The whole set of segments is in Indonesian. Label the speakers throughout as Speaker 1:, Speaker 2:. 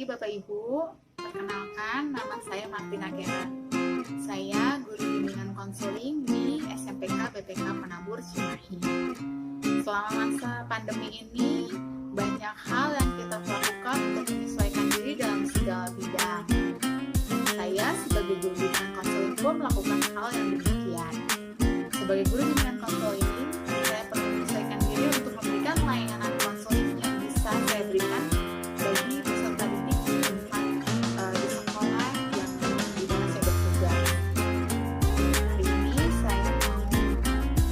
Speaker 1: pagi Bapak Ibu, perkenalkan nama saya Martina Kera. Saya guru bimbingan konseling di SMPK BPK Penabur Cimahi. Selama masa pandemi ini, banyak hal yang kita lakukan untuk menyesuaikan diri dalam segala bidang. Saya sebagai guru bimbingan konseling pun melakukan hal yang demikian. Sebagai guru bimbingan konseling, saya perlu menyesuaikan diri untuk memberikan layanan konseling yang bisa saya berikan bagi peserta didik di sekolah yang di mana saya bertugas. Hari ini saya mau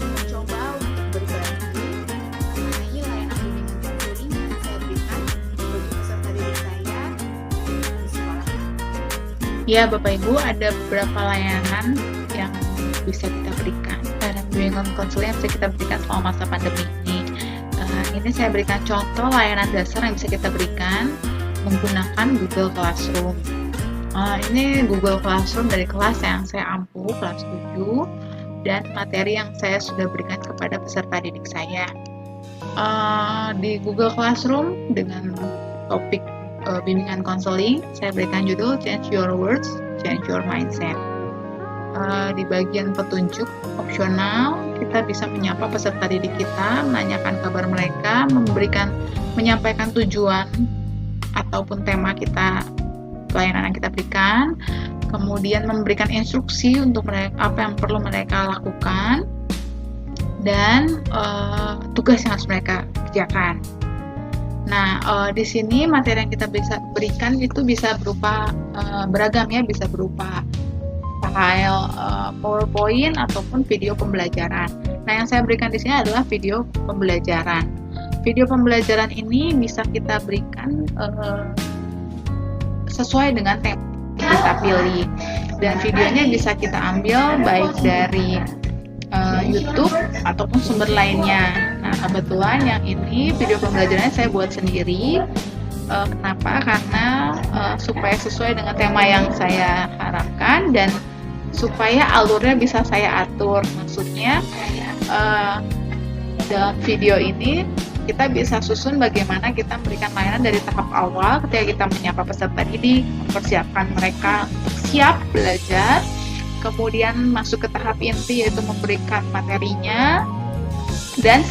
Speaker 1: mencoba untuk berbagi mengenai layanan bimbingan konseling yang saya berikan bagi peserta didik saya di sekolah. Ya, Bapak Ibu, ada beberapa layanan yang bisa kita berikan. Layanan bimbingan konseling yang bisa kita berikan selama masa pandemi ini. Ini saya berikan contoh layanan dasar yang bisa kita berikan menggunakan Google Classroom. Ini Google Classroom dari kelas yang saya ampu, kelas 7, dan materi yang saya sudah berikan kepada peserta didik saya. Di Google Classroom dengan topik bimbingan konseling, saya berikan judul Change Your Words, Change Your Mindset. Di bagian petunjuk opsional, kita bisa menyapa peserta didik kita, menanyakan kabar mereka, menyampaikan tujuan ataupun tema kita, pelayanan yang kita berikan, kemudian memberikan instruksi untuk mereka apa yang perlu mereka lakukan, dan tugas yang harus mereka kerjakan. Nah, di sini materi yang kita bisa berikan itu bisa berupa beragam ya, bisa berupa file PowerPoint ataupun video pembelajaran. Nah, yang saya berikan di sini adalah video pembelajaran. Video pembelajaran ini bisa kita berikan sesuai dengan tema yang kita pilih. Dan videonya bisa kita ambil baik dari YouTube ataupun sumber lainnya. Nah, kebetulan yang ini video pembelajarannya saya buat sendiri. Kenapa? Karena supaya sesuai dengan tema yang saya harapkan dan supaya alurnya bisa saya atur. Maksudnya dalam video ini kita bisa susun bagaimana kita memberikan layanan dari tahap awal ketika kita menyapa peserta didik, mempersiapkan mereka untuk siap belajar, kemudian masuk ke tahap inti yaitu memberikan materinya, dan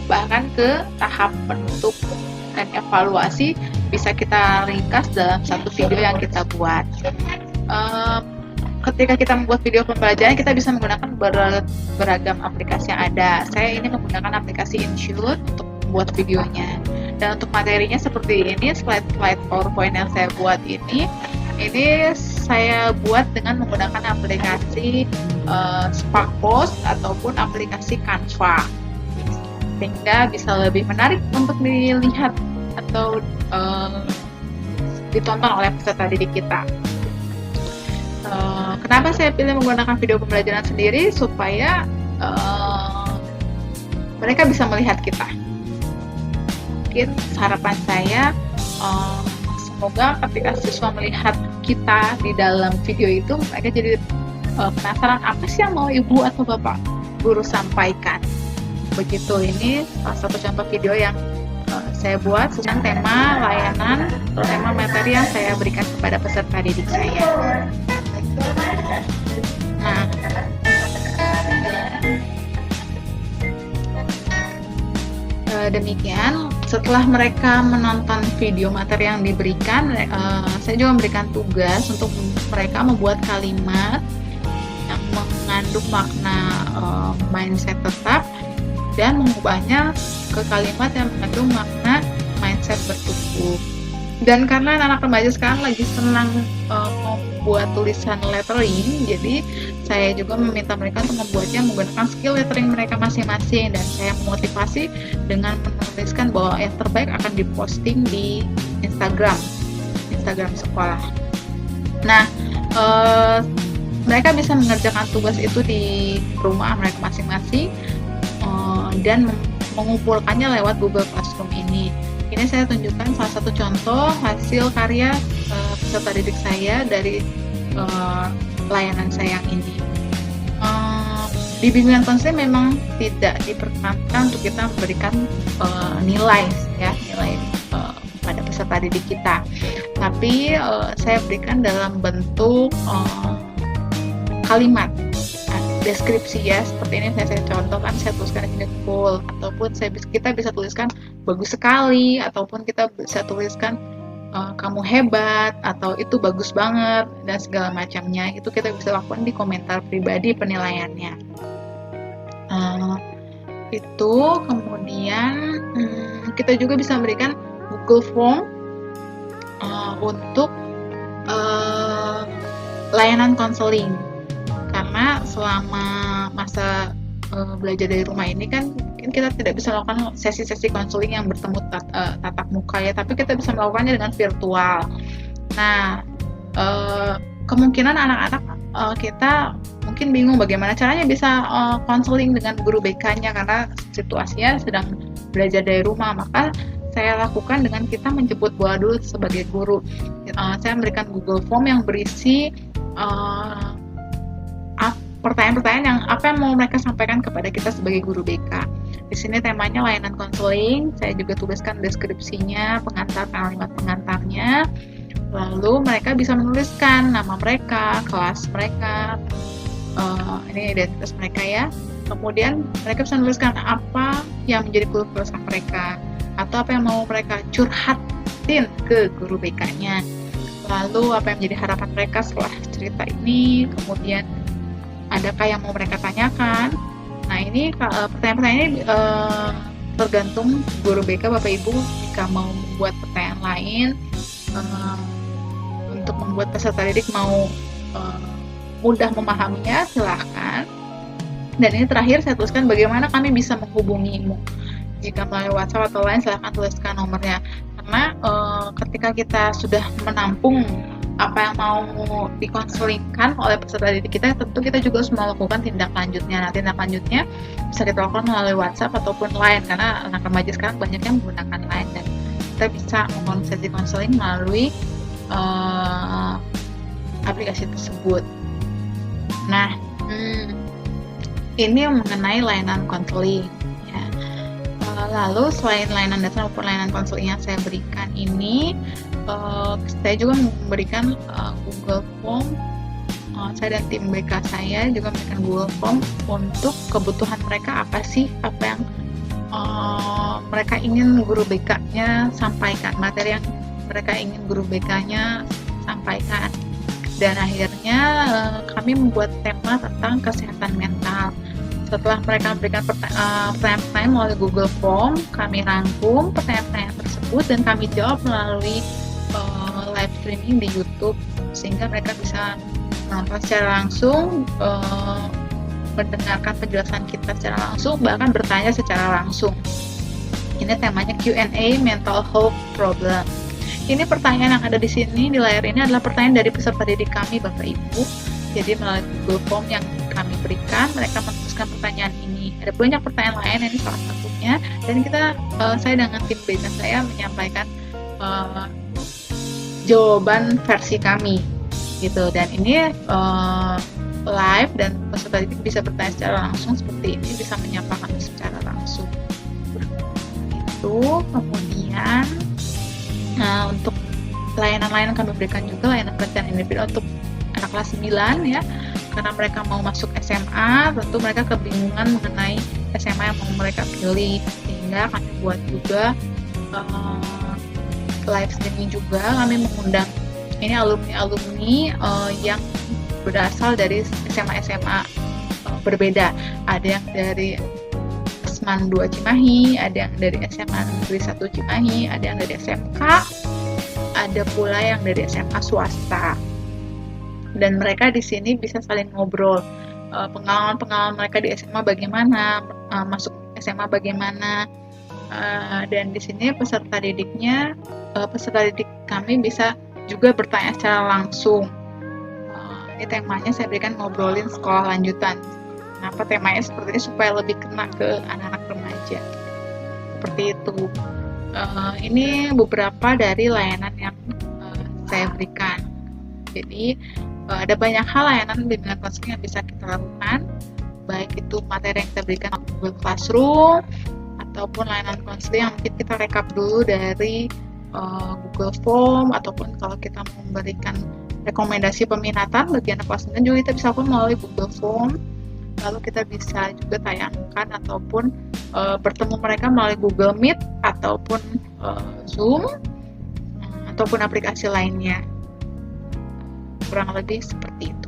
Speaker 1: bahkan ke tahap penutup dan evaluasi bisa kita ringkas dalam satu video yang kita buat. Ketika kita membuat video pembelajaran, kita bisa menggunakan beragam aplikasi yang ada. Saya ini menggunakan aplikasi InShoot untuk membuat videonya. Dan untuk materinya seperti ini, slide-slide PowerPoint yang saya buat ini saya buat dengan menggunakan aplikasi SparkPost ataupun aplikasi Canva. Sehingga bisa lebih menarik untuk dilihat atau ditonton oleh peserta didik kita. Kenapa saya pilih menggunakan video pembelajaran sendiri? Supaya mereka bisa melihat kita. Mungkin harapan saya semoga ketika siswa melihat kita di dalam video itu, mereka jadi penasaran apa sih yang mau ibu atau bapak guru sampaikan. Begitu, ini salah satu contoh video yang saya buat sesuai tema layanan atau tema materi yang saya berikan kepada peserta didik saya. Nah, demikian, setelah mereka menonton video materi yang diberikan, saya juga memberikan tugas untuk mereka membuat kalimat yang mengandung makna mindset tetap dan mengubahnya ke kalimat yang mengandung makna mindset bertumbuh. Dan karena anak-anak remaja sekarang lagi senang membuat tulisan lettering, jadi saya juga meminta mereka untuk membuatnya menggunakan skill lettering mereka masing-masing, dan saya memotivasi dengan menuliskan bahwa yang terbaik akan diposting di Instagram sekolah. Nah, mereka bisa mengerjakan tugas itu di rumah mereka masing-masing dan mengumpulkannya lewat Google Classroom ini. Ini saya tunjukkan salah satu contoh hasil karya peserta didik saya dari layanan saya yang ini. Di bimbingan konseling memang tidak diperkenankan untuk kita memberikan nilai pada kepada peserta didik kita. Tapi saya berikan dalam bentuk kalimat deskripsi ya, seperti ini saya contohkan, saya tuliskan di full, ataupun kita bisa tuliskan bagus sekali, ataupun kita bisa tuliskan kamu hebat, atau itu bagus banget, dan segala macamnya. Itu kita bisa lakukan di komentar pribadi penilaiannya. Itu kemudian kita juga bisa memberikan Google Form untuk layanan konseling, karena selama masa belajar dari rumah ini kan kita tidak bisa melakukan sesi-sesi konseling yang bertemu tatap muka ya, tapi kita bisa melakukannya dengan virtual. Nah, kemungkinan anak-anak kita mungkin bingung bagaimana caranya bisa konseling dengan guru BK-nya karena situasinya sedang belajar dari rumah. Maka saya lakukan dengan kita menjemput bola dulu sebagai guru. Saya memberikan Google Form yang berisi pertanyaan-pertanyaan yang apa yang mau mereka sampaikan kepada kita sebagai guru BK. Di sini temanya layanan konseling. Saya juga tuliskan deskripsinya, kalimat pengantarnya. Lalu mereka bisa menuliskan nama mereka, kelas mereka, ini identitas mereka ya. Kemudian mereka bisa menuliskan apa yang menjadi keluh kesah mereka, atau apa yang mau mereka curhatin ke guru BK-nya. Lalu apa yang menjadi harapan mereka setelah cerita ini, kemudian adakah yang mau mereka tanyakan. Nah, ini pertanyaan-pertanyaan ini tergantung guru BK, Bapak Ibu, jika mau membuat pertanyaan lain untuk membuat peserta didik mau mudah memahaminya, silahkan. Dan ini terakhir saya tuliskan bagaimana kami bisa menghubungimu. Jika melalui WhatsApp atau lain, silahkan tuliskan nomornya. Karena ketika kita sudah menampung apa yang mau dikonselingkan oleh peserta didik kita, tentu kita juga harus melakukan tindak lanjutnya. Nah, tindak lanjutnya bisa kita lakukan melalui WhatsApp ataupun Line, karena anak remaja sekarang banyak yang menggunakan Line, dan kita bisa membangun sesi konseling melalui aplikasi tersebut. Nah, ini mengenai layanan konseling. Ya. Lalu selain layanan dasar maupun layanan konseling yang saya berikan ini, saya juga memberikan Google Form. Saya dan tim BK saya juga memberikan Google Form untuk kebutuhan mereka apa sih, apa yang mereka ingin guru BK-nya sampaikan, materi yang mereka ingin guru BK-nya sampaikan. Dan akhirnya kami membuat tema tentang kesehatan mental. Setelah mereka memberikan pertanyaan-pertanyaan melalui Google Form, kami rangkum pertanyaan-pertanyaan tersebut dan kami jawab melalui live streaming di YouTube, sehingga mereka bisa menonton secara langsung, mendengarkan penjelasan kita secara langsung, bahkan bertanya secara langsung. Ini temanya Q&A Mental Health Problem. Ini pertanyaan yang ada di sini di layar ini adalah pertanyaan dari peserta didik kami, Bapak Ibu. Jadi melalui Google Form yang kami berikan, mereka menuliskan pertanyaan ini. Ada banyak pertanyaan lain, ini salah satunya. Dan saya dengan tim BK saya menyampaikan jawaban versi kami, gitu. Dan ini live, dan peserta didik bisa bertanya secara langsung seperti ini, bisa menyapa kami secara langsung. Itu kemudian untuk layanan-layanan kami berikan juga layanan pelatihan individu untuk anak kelas 9 ya, karena mereka mau masuk SMA, tentu mereka kebingungan mengenai SMA yang mau mereka pilih, sehingga kami buat juga live streaming juga. Kami mengundang ini alumni yang berasal dari SMA berbeda, ada yang dari SMA 2 Cimahi, ada yang dari SMA Negeri 1 Cimahi, ada yang dari SMK, ada pula yang dari SMA swasta. Dan mereka di sini bisa saling ngobrol, pengalaman mereka di SMA bagaimana, masuk SMA bagaimana, dan di sini peserta didik kami bisa juga bertanya secara langsung. Ini temanya saya berikan ngobrolin sekolah lanjutan. Kenapa temanya seperti ini? Supaya lebih kena ke anak-anak remaja. Seperti itu. Ini beberapa dari layanan yang saya berikan. Jadi ada banyak hal layanan bimbingan konseling yang bisa kita lakukan, baik itu materi yang kita berikan Google Classroom ataupun layanan konseling yang mungkin kita rekap dulu dari Google Form, ataupun kalau kita memberikan rekomendasi peminatan bagi anak kelas 9 juga kita bisa lakukan melalui Google Form. Lalu kita bisa juga tayangkan ataupun bertemu mereka melalui Google Meet ataupun Zoom ataupun aplikasi lainnya. Kurang lebih seperti itu.